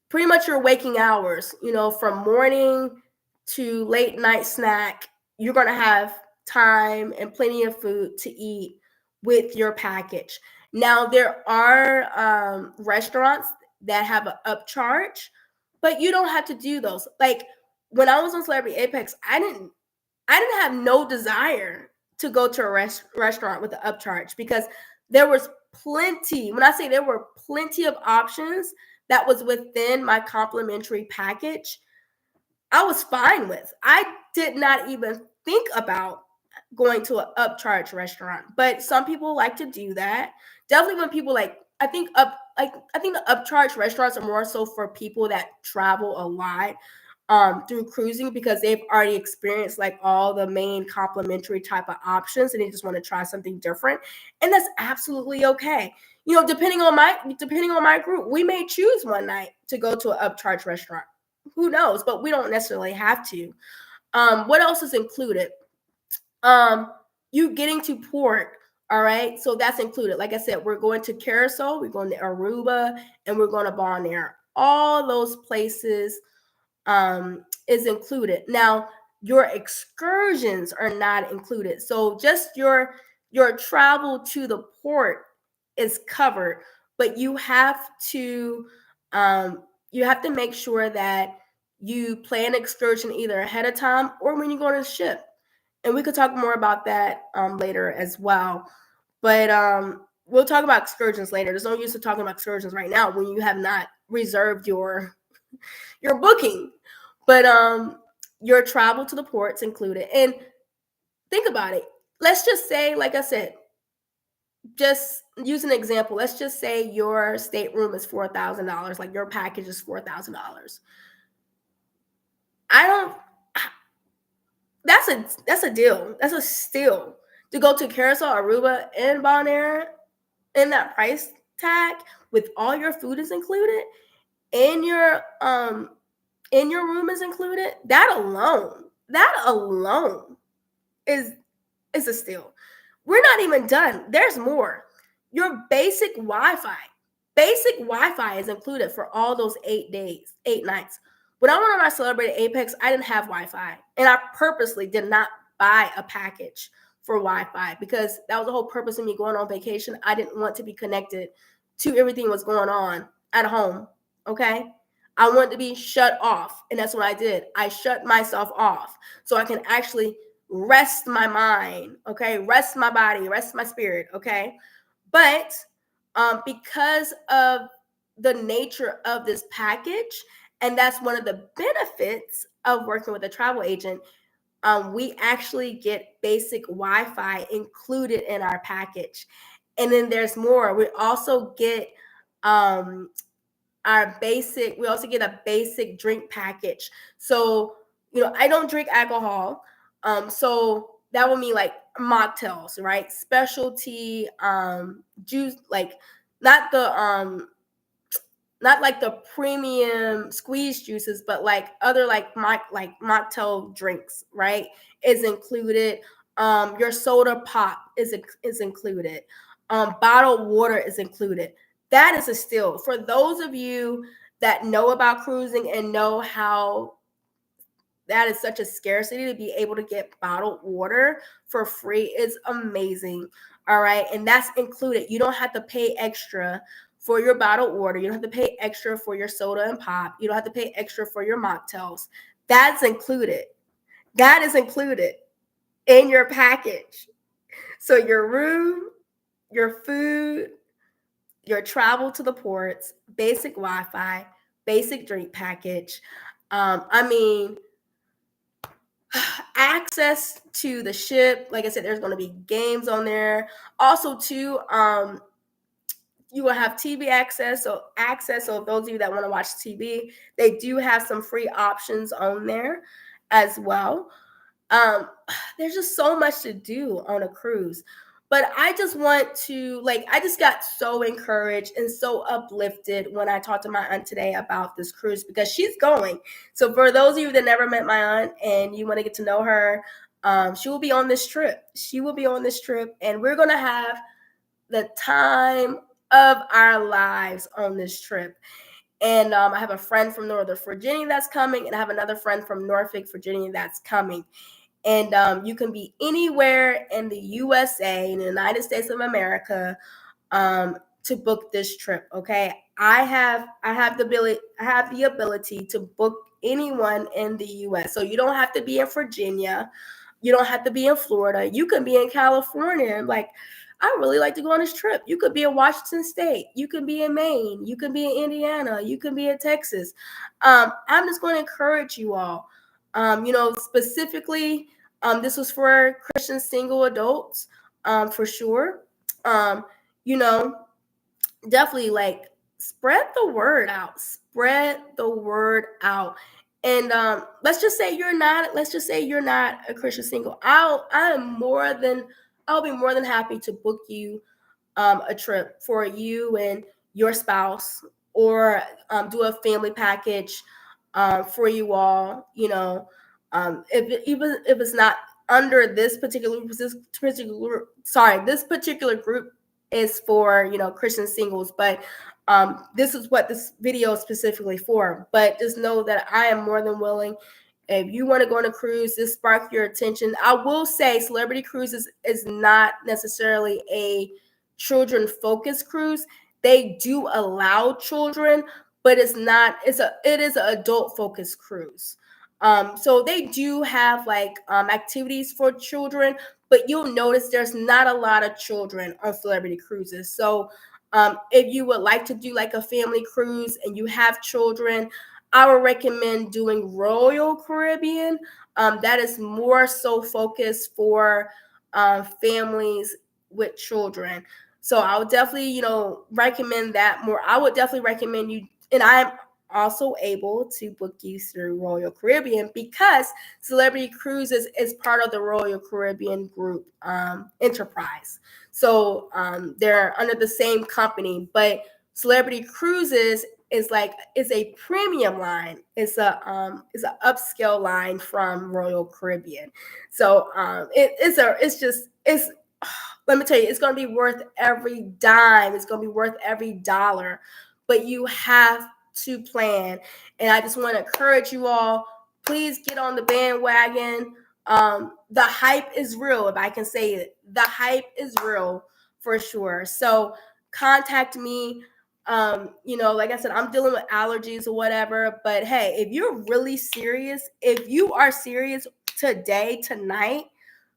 pretty much your waking hours, from morning to late night snack, you're gonna have time and plenty of food to eat with your package. Now, there are restaurants that have an upcharge, but you don't have to do those. Like, when I was on Celebrity Apex, I didn't have no desire to go to a restaurant with an upcharge, because there was plenty. When I say there were plenty of options that was within my complimentary package, I was fine with. I did not even think about going to an upcharge restaurant. But some people like to do that. Definitely when people I think the upcharge restaurants are more so for people that travel a lot through cruising because they've already experienced like all the main complimentary type of options and they just want to try something different. And that's absolutely okay. You know, depending on my group, we may choose one night to go to an upcharge restaurant. Who knows? But we don't necessarily have to. What else is included? You getting to port. All right, so that's included. Like I said, we're going to Carousel, we're going to Aruba, and we're going to Bonaire. All those places is included. Now, your excursions are not included. So just your travel to the port is covered, but you have to make sure that you plan excursion either ahead of time or when you go on the ship. And we could talk more about that later as well. But we'll talk about excursions later. There's no use of talking about excursions right now when you have not reserved your booking. But your travel to the ports included. And think about it. Let's just say, like I said, just use an example. Let's just say your stateroom is $4,000, like your package is $4,000. I don't. That's a deal. That's a steal to go to Carousel, Aruba, and Bonaire in that price tag with all your food is included and your room is included. That alone is a steal. We're not even done. There's more. Your basic Wi-Fi is included for all those 8 days, 8 nights. When I celebrated Apex, I didn't have Wi-Fi, and I purposely did not buy a package for Wi-Fi because that was the whole purpose of me going on vacation. I didn't want to be connected to everything that's going on at home. Okay. I wanted to be shut off. And that's what I did. I shut myself off so I can actually rest my mind. Okay. Rest my body, rest my spirit. Okay. But because of the nature of this package, and that's one of the benefits of working with a travel agent, we actually get basic Wi-Fi included in our package. And then there's more. We also get we also get a basic drink package. So, I don't drink alcohol. So that would mean like mocktails, right? Specialty juice, like not the not like the premium squeeze juices, but like other like mocktail drinks, right? Is included. Your soda pop is included. Bottled water is included. That is a steal for those of you that know about cruising and know how that is such a scarcity. To be able to get bottled water for free is amazing. All right, and that's included. You don't have to pay extra for your bottled water. You don't have to pay extra for your soda and pop. You don't have to pay extra for your mocktails. That's included. That is included in your package. So your room, your food, your travel to the ports, basic Wi-Fi, basic drink package. I mean, access to the ship. Like I said, there's going to be games on there. Also, too, you will have TV access. So those of you that want to watch TV, they do have some free options on there as well. There's just so much to do on a cruise. But I just want to, I just got so encouraged and so uplifted when I talked to my aunt today about this cruise because she's going. So for those of you that never met my aunt and you want to get to know her, she will be on this trip. She will be on this trip, and we're going to have the time of our lives on this trip. And I have a friend from Northern Virginia that's coming, and I have another friend from Norfolk, Virginia that's coming. And you can be anywhere in the USA, in the United States of America, to book this trip. Okay, I have the ability to book anyone in the US. So you don't have to be in Virginia, you don't have to be in Florida. You can be in California. Like, I really like to go on this trip. You could be in Washington State. You can be in Maine. You can be in Indiana. You can be in Texas. I'm just going to encourage you all. Specifically, This was for Christian single adults, for sure. You know, definitely like spread the word out. Spread the word out. And let's just say you're not. Let's just say you're not a Christian single. I'll be more than happy to book you a trip for you and your spouse, or do a family package for you all. Even if it's not under this particular this particular group is for Christian singles, but this is what this video is specifically for. But just know that I am more than willing. If you want to go on a cruise, this spark your attention. I will say Celebrity Cruises is not necessarily a children focused cruise. They do allow children, but it is an adult focused cruise. So they do have like activities for children, but you'll notice there's not a lot of children on Celebrity Cruises. So if you would like to do like a family cruise and you have children, I would recommend doing Royal Caribbean. That is more so focused for families with children. So I would definitely, recommend that more. I would definitely recommend you, and I'm also able to book you through Royal Caribbean because Celebrity Cruises is part of the Royal Caribbean Group enterprise. So they're under the same company, but Celebrity Cruises is a premium line. It's a upscale line from Royal Caribbean. So let me tell you, it's going to be worth every dime. It's going to be worth every dollar. But you have to plan. And I just want to encourage you all, please get on the bandwagon. The hype is real, if I can say it. The hype is real for sure. So contact me. Like I said, I'm dealing with allergies or whatever. But hey, if you're really serious, if you are serious today, tonight,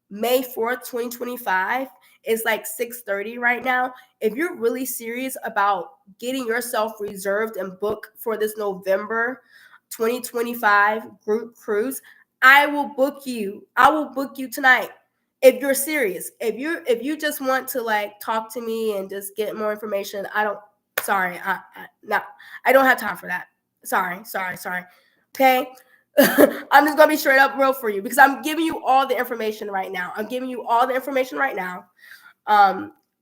May 4th, 2025, it's like 6:30 right now. If you're really serious about getting yourself reserved and booked for this November 2025 group cruise, I will book you. I will book you tonight. If you're serious, if you just want to like talk to me and just get more information, I don't have time for that. Sorry. Okay. I'm just gonna be straight up real for you because I'm giving you all the information right now.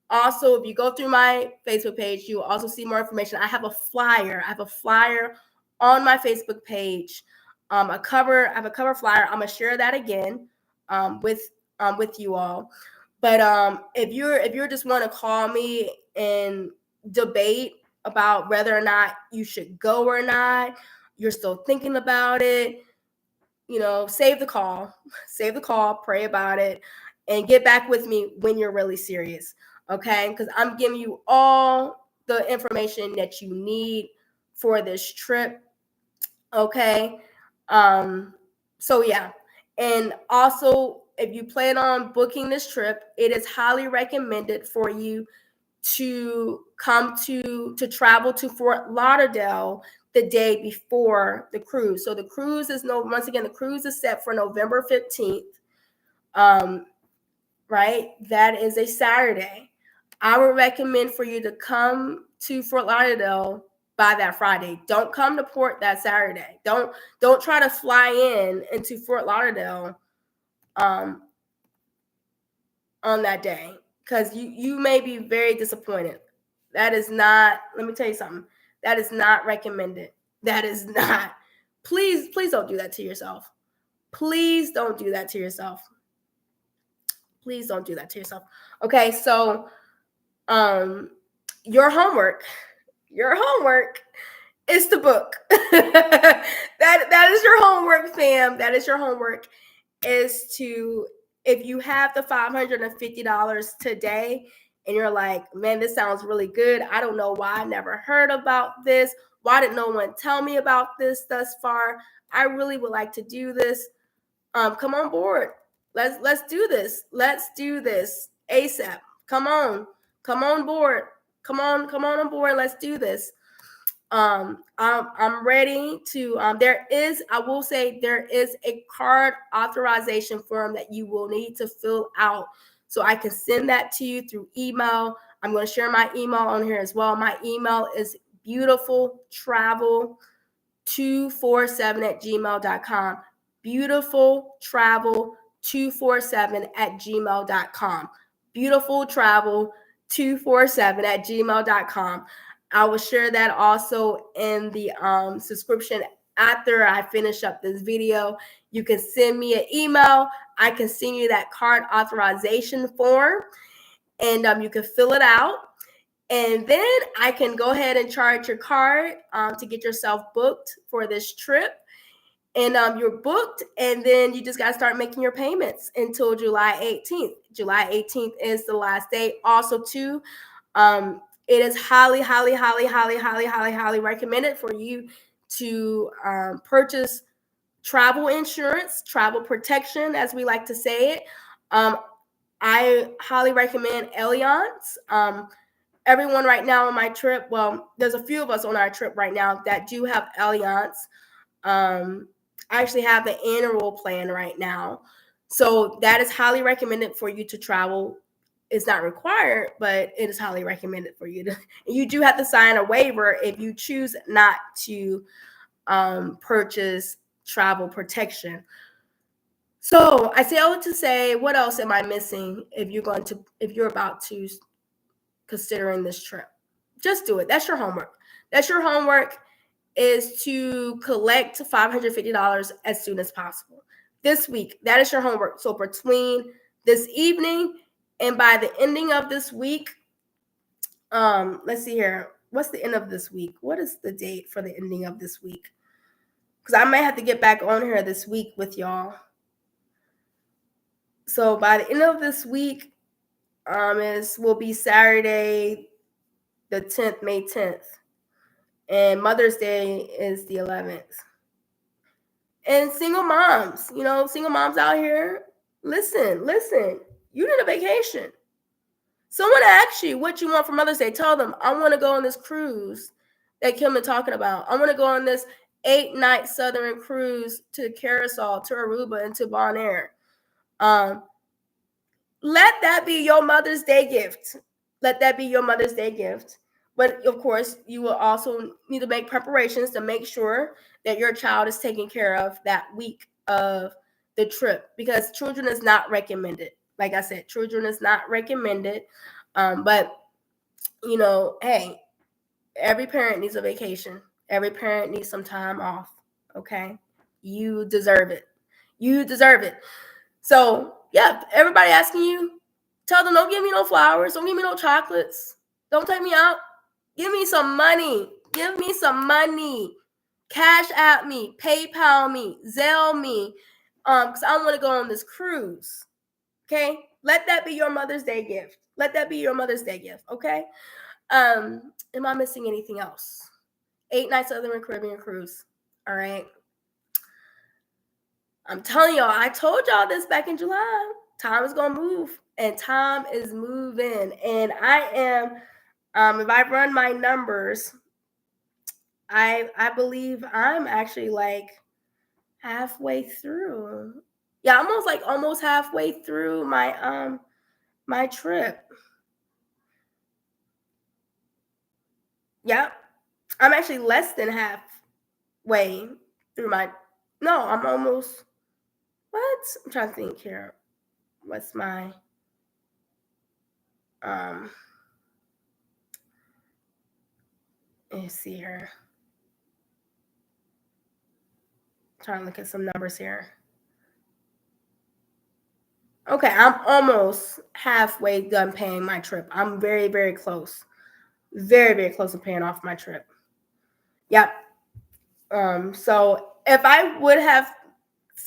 Also, if you go through my Facebook page, you will also see more information. I have a flyer. On my Facebook page. I have a cover flyer. I'm gonna share that again with you all. But if you're just want to call me and debate about whether or not you should go or not, you're still thinking about it, save the call, pray about it, and get back with me when you're really serious. Okay? Because I'm giving you all the information that you need for this trip. Okay? So yeah. And also, if you plan on booking this trip, it is highly recommended for you to travel to Fort Lauderdale the day before the cruise. So the cruise is the cruise is set for November 15th. Right? That is a Saturday. I would recommend for you to come to Fort Lauderdale by that Friday. Don't come to port that Saturday. Don't try to fly into Fort Lauderdale on that day, because you may be very disappointed. That is not, let me tell you something, that is not recommended. That is not. Please don't do that to yourself. Please don't do that to yourself. Okay, so your homework is to book. that is your homework, fam. That is your homework, is to, if you have the $550 today and you're like, man, this sounds really good. I don't know why I never heard about this. Why did no one tell me about this thus far? I really would like to do this. Come on board. Let's do this. Let's do this ASAP. Come on board. Come on board. Let's do this. I'm ready to. I will say, there is a card authorization form that you will need to fill out, so I can send that to you through email. I'm going to share my email on here as well. My email is beautifultravel247@gmail.com. Beautifultravel247@gmail.com. Beautifultravel247@gmail.com. I will share that also in the subscription after I finish up this video. You can send me an email. I can send you that card authorization form, and you can fill it out. And then I can go ahead and charge your card to get yourself booked for this trip. And you're booked, and then you just got to start making your payments until July 18th. July 18th is the last day. Also, too, it is highly, highly, highly, highly, highly, highly, highly recommended for you to purchase travel insurance, travel protection, as we like to say it. I highly recommend Allianz. Everyone right now on my trip, well, there's a few of us on our trip right now that do have Allianz. I actually have the annual plan right now. So that is highly recommended for you to travel. It's not required, but it is highly recommended for you to. You do have to sign a waiver if you choose not to purchase travel protection. So I say all to say, what else am I missing if you're about to considering this trip? Just do it. That's your homework. That's your homework, is to collect $550 as soon as possible this week. That is your homework. So between this evening and by the ending of this week, let's see here. What's the end of this week? What is the date for the ending of this week? Because I might have to get back on here this week with y'all. So by the end of this week, will be Saturday, the 10th, May 10th. And Mother's Day is the 11th. And single moms, single moms out here, listen, you need a vacation. Someone asks you what you want for Mother's Day, tell them, I want to go on this cruise that Kim been talking about. I want to go on this 8-night Southern cruise to Curacao, to Aruba, and to Bonaire. Let that be your Mother's Day gift. Let that be your Mother's Day gift. But of course, you will also need to make preparations to make sure that your child is taken care of that week of the trip, because children is not recommended. Like I said, children is not recommended. But, hey, every parent needs a vacation. Every parent needs some time off. Okay? You deserve it. You deserve it. So, yeah, everybody asking you, tell them, don't give me no flowers. Don't give me no chocolates. Don't take me out. Give me some money. Give me some money. Cash at me. PayPal me. Zelle me. Because I want to go on this cruise. Okay? Let that be your Mother's Day gift. Let that be your Mother's Day gift. Okay? Am I missing anything else? 8-night Southern Caribbean cruise. All right. I'm telling y'all, I told y'all this back in July. Time is going to move, and time is moving. And I am, if I run my numbers, I believe I'm actually like halfway through. Yeah, almost halfway through my trip. Yeah, I'm actually less than halfway through no, I'm almost, what? I'm trying to think here. What's my, let's see here. I'm trying to look at some numbers here. Okay, I'm almost halfway done paying my trip. I'm very, very close. Very, very close to paying off my trip. Yep. So if I would have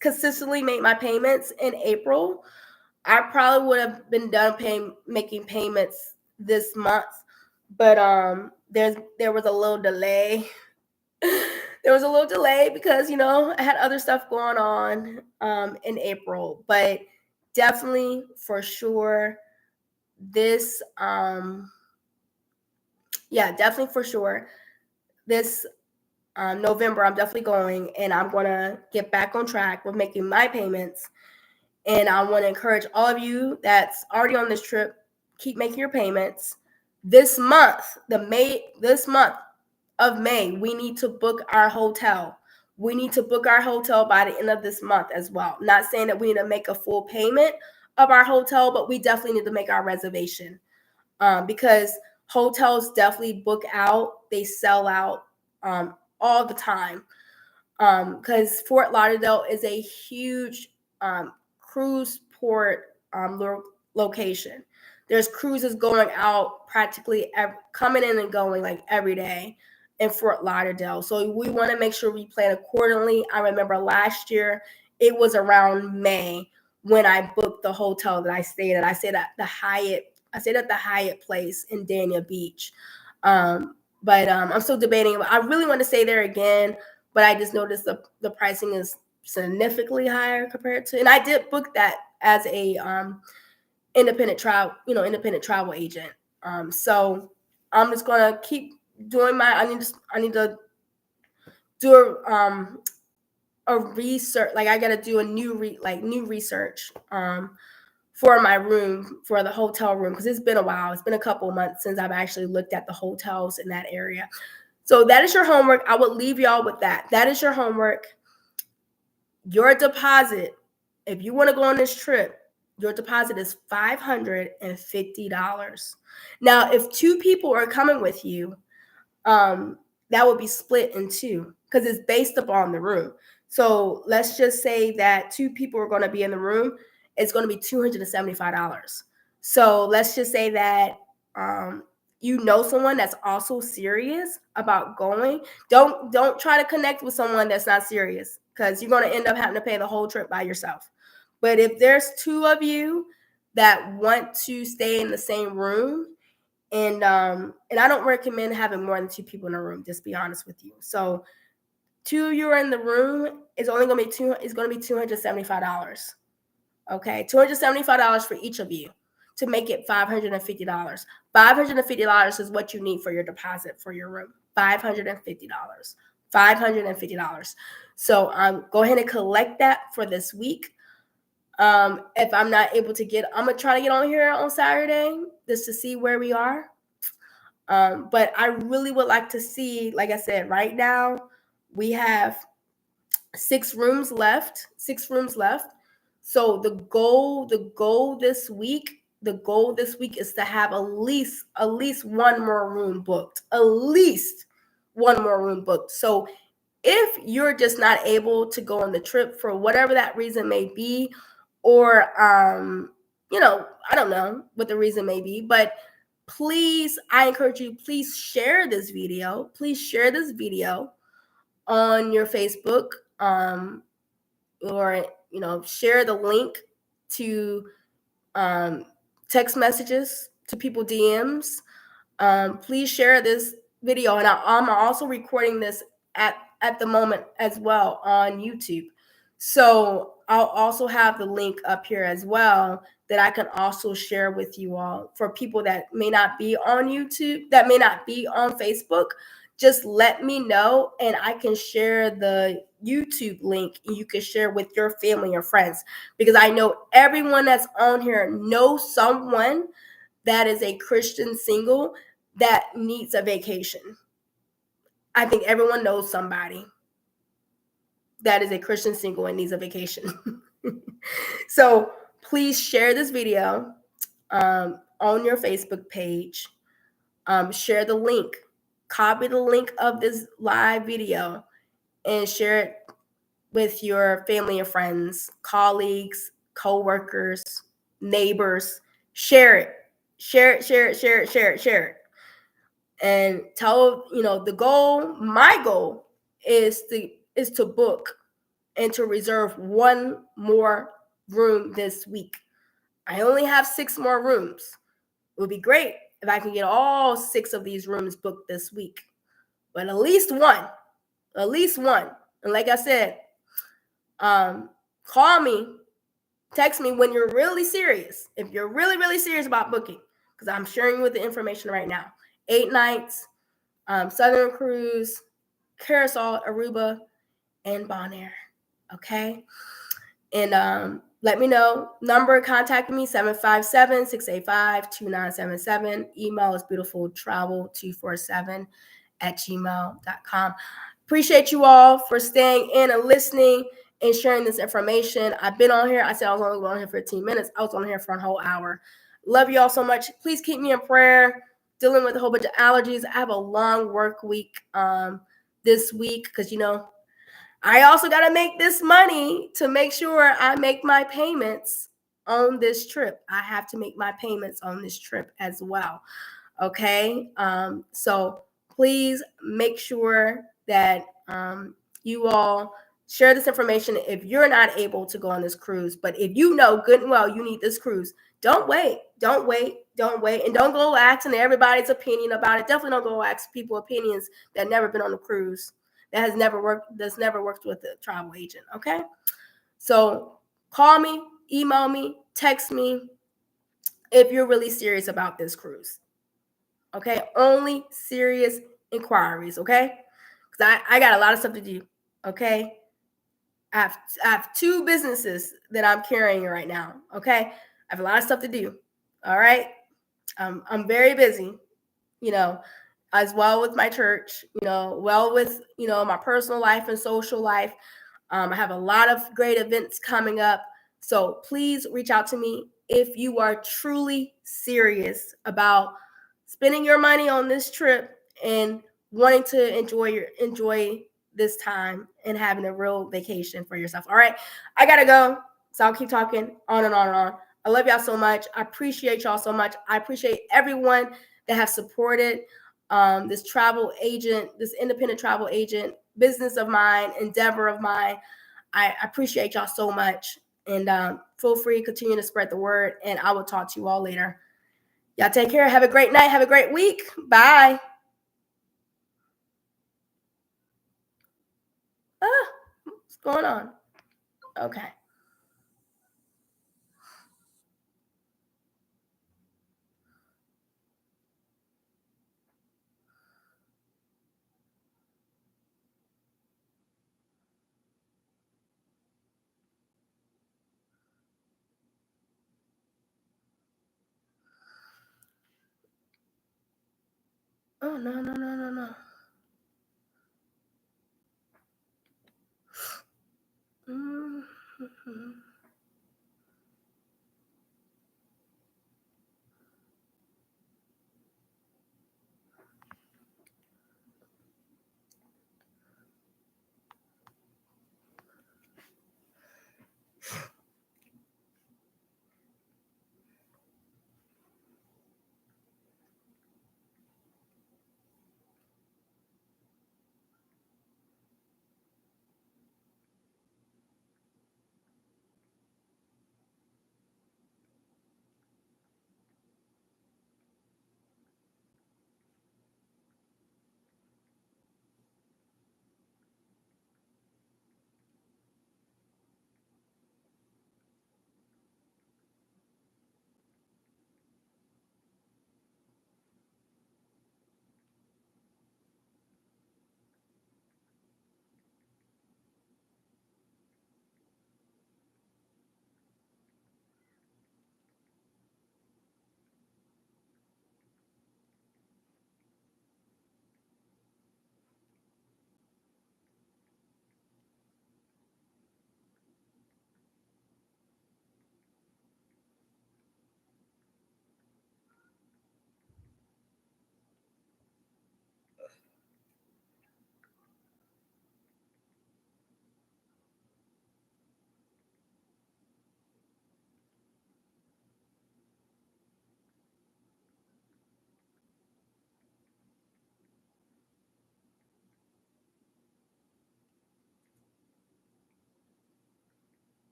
consistently made my payments in April, I probably would have been done making payments this month. But there was a little delay. There was a little delay because I had other stuff going on in April. But definitely, for sure, this definitely for sure, this November, I'm definitely going, and I'm going to get back on track with making my payments. And I want to encourage all of you that's already on this trip, keep making your payments. This month, this month of May, we need to book our hotel. We need to book our hotel by the end of this month as well. Not saying that we need to make a full payment of our hotel, but we definitely need to make our reservation, because hotels definitely book out. They sell out all the time, because Fort Lauderdale is a huge cruise port location. There's cruises going out practically coming in and going like every day in Fort Lauderdale. So we want to make sure we plan accordingly. I remember last year it was around May when I booked the hotel that I stayed at. I stayed at the Hyatt. I stayed at the Hyatt place in Dania Beach. But I'm still debating. I really want to stay there again, but I just noticed the pricing is significantly higher compared to, and I did book that as a independent travel agent. So I'm just gonna keep doing my. I need to do a research. Like I gotta do a new research for my room, for the hotel room, because it's been a while. It's been a couple of months since I've actually looked at the hotels in that area. So that is your homework. I would leave y'all with that. That is your homework. Your deposit, if you want to go on this trip, your deposit is $550. Now, if 2 people are coming with you, that would be split in 2 because it's based upon the room. So let's just say that 2 people are going to be in the room. It's going to be $275. So let's just say that you know someone that's also serious about going. Don't try to connect with someone that's not serious, because you're going to end up having to pay the whole trip by yourself. But if there's 2 of you that want to stay in the same room, and I don't recommend having more than 2 people in a room, just be honest with you. So 2 of you are in the room, it's only going to be $275. Okay, $275 for each of you to make it $550. $550 is what you need for your deposit for your room. $550. $550. So go ahead and collect that for this week. If I'm not able to I'm gonna try to get on here on Saturday just to see where we are. But I really would like to see, like I said, right now we have 6 rooms left. 6 rooms left. So the goal this week is to have at least one more room booked. At least one more room booked. So if you're just not able to go on the trip for whatever that reason may be, or I don't know what the reason may be, but please, I encourage you, please share this video. Please share this video on your Facebook, or share the link to text messages to people DMs. Please share this video, and I'm also recording this at the moment as well on YouTube. So I'll also have the link up here as well that I can also share with you all for people that may not be on YouTube, that may not be on Facebook. Just let me know and I can share the YouTube link, and you can share with your family or friends, because I know everyone that's on here knows someone that is a Christian single that needs a vacation. I think everyone knows somebody that is a Christian single and needs a vacation. So please share this video on your Facebook page. Share the link. Copy the link of this live video and share it with your family and friends, colleagues, co-workers, neighbors. Share it. Share it. And tell, the goal, my goal is to book and to reserve one more room this week. I only have 6 more rooms. It would be great if I can get all 6 of these rooms booked this week, but at least one. And like I said, call me, text me when you're really serious. If you're really, really serious about booking, because I'm sharing you with the information right now. 8 nights, Southern Cruise, Curacao, Aruba, and Bonaire. Okay. And let me know. Number, contact me 757-685-2977. Email is beautifultravel247@gmail.com. Appreciate you all for staying in and listening and sharing this information. I've been on here. I said I was only on here 15 minutes. I was on here for a whole hour. Love you all so much. Please keep me in prayer. Dealing with a whole bunch of allergies. I have a long work week this week because, I also got to make this money to make sure I make my payments on this trip. I have to make my payments on this trip as well. Okay. So please make sure that you all share this information if you're not able to go on this cruise. But if you know good and well you need this cruise, don't wait. Don't wait. Don't wait. And don't go asking everybody's opinion about it. Definitely don't go ask people opinions that never been on a cruise, that's never worked with a travel agent. Okay. So call me, email me, text me if you're really serious about this cruise. Okay. Only serious inquiries. Okay. Because I got a lot of stuff to do. Okay. I have two businesses that I'm carrying right now. Okay. I have a lot of stuff to do. All right. I'm very busy, as well with my church, well with, my personal life and social life. I have a lot of great events coming up. So please reach out to me if you are truly serious about spending your money on this trip and wanting to enjoy this time and having a real vacation for yourself. All right. I gotta go. So I'll keep talking on and on and on. I love y'all so much. I appreciate y'all so much. I appreciate everyone that have supported this travel agent, this independent travel agent business of mine, endeavor of mine. I appreciate y'all so much. And feel free to continue to spread the word. And I will talk to you all later. Y'all take care. Have a great night. Have a great week. Bye. What's going on? Okay. Oh, no, no, no, no, no. Mm-hmm.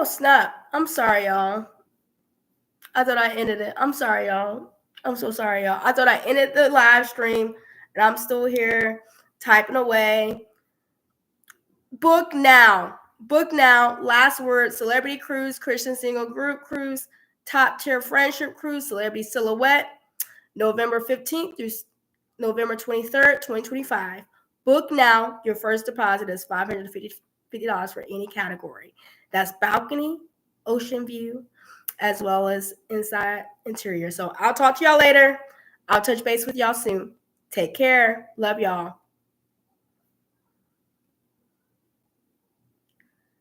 Oh, snap. I'm sorry, y'all. I thought I ended it. I'm sorry, y'all. I'm so sorry, y'all. I thought I ended the live stream, and I'm still here typing away. Book now. Book now. Last word, Celebrity Cruise, Christian Single Group Cruise, Top Tier Friendship Cruise, Celebrity Silhouette, November 15th through November 23rd, 2025. Book now. Your first deposit is $550 for any category. That's balcony, ocean view, as well as inside interior. So I'll talk to y'all later. I'll touch base with y'all soon. Take care. Love y'all.